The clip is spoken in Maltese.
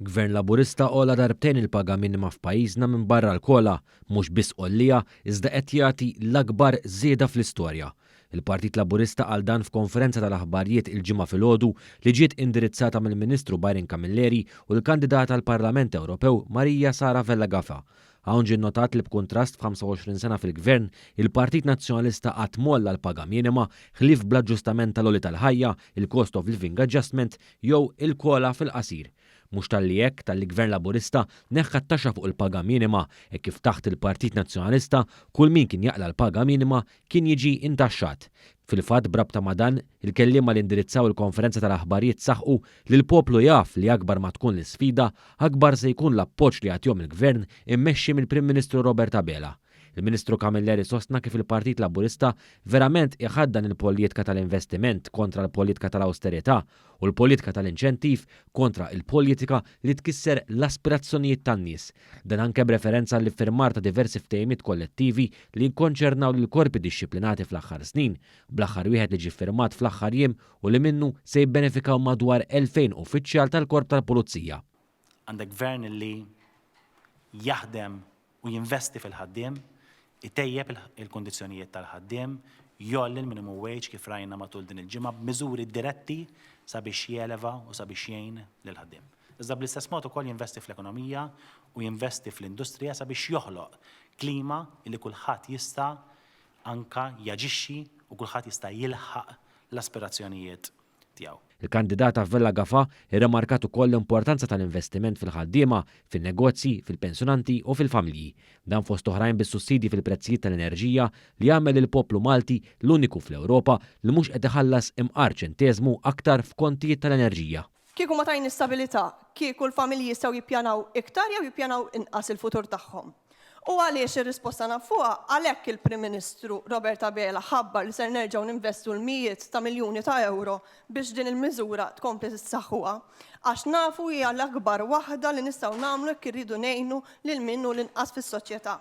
Gvern Laburista ola darbtejn il-paga minima f'pajjiżna minn barra l-kola, mhux biss qollija iżda qed jagħti l-akbar żieda fl-istorja. Il-Partit Laburista għal dan f'konferenza tal-aħbarijiet il-ġimgħa filgħodu li ġiet indirizzata mill-Ministru Byron Camilleri u l-kandidata għall Parlament Ewropew Marija Sara Vella Gafa. Hawn ġie notat li b'kuntrast f'25 sena fil-Gvern, il-Partit Nazzjonalista qatt molla l-paga minima ħlief bl-aġġustament tal-għoli tal-ħajja, il-Cost of Living Adjustment jew il-kola fil-qasir. Mhux tal-li hekk tal-li Gvern Laburista neħħa t-taxxa fuq il-paga minima e kif taħt il-Partit Nazzjonalista kull min kien jaqla l-paga minima kien jiġi intaxxat. Fil-fatt brabta ma' dan, il-kelliema li indirizzaw il-konferenza tal-aħbarijiet saħħu li l-poplu jaf li akbar ma tkun l-isfida, akbar se jkun l-appoġġ li jagħtihom il-Gvern immexxi mill-Prim Ministru Robert Abela. Il-Ministru Camilleri sostna kif il-Partit Laburista verament iħaddan il-politika tal-investiment kontra l-politika tal-austerità u l-politika tal-inċentiv kontra il-politika li tkisser l-aspirazzjonijiet tan-nies. Dan anke b'referenza għall iffirmar ta' diversi ftehimiet kollettivi li nkonċernaw lil korpi dixxiplinati fl-aħħar snin, bl-aħħar wieħed li ġie firmat fl-aħħar jiem u li minnu se jibbenefikaw madwar 2000 uffiċjal tal-Korp tal-Pulizija. Għandek gvern li jaħdem u jinvesti fil-ħaddiem, itejjeb il-kondizzjonijiet tal-ħaddiem, jolli l-minimum wage kif rajna matul din il-ġimgħa b'miżuri diretti sabiex jeleva u sabiex jgħin lil-ħaddiem. Iżda bl-istess mod ukoll jinvesti fl-ekonomija u jinvesti fl-industrija sabiex joħloq klima li kulħadd jista' anka jaġixxi u kulħadd jista' jilħaq l-aspirazzjonijiet tiegħu. Il-kandidata Vella Gafa irremarkat ukoll l-importanza tal-investiment fil-ħaddiema, fin-negozji, fil-pensjonanti u fil-familji. Dan fost oħrajn bis-sussidji fil-prezzijiet tal-enerġija li jagħmel il-poplu Malti l-uniku fl-Ewropa li mhux qed iħallas imqar ċenteżmu aktar f'kontijiet tal-enerġija. Kieku ma tajn istabilità, kieku l-familji jistgħu jippjanaw iktar jew jippjanaw inqas il-futur tagħhom. U għaliex ir-risposta nafuha għalhekk il-Prim Ministru Robert Abela ħabbar li ser nerġgħu ninvestu l-mijiet ta' miljuni ta' euro biex din il-miżura tkompli tissaħħuha, għax nafu hija l-akbar waħda li nistgħu nagħmlu jekk irridu ngħinu lil min hu l-inqas fis-soċjetà.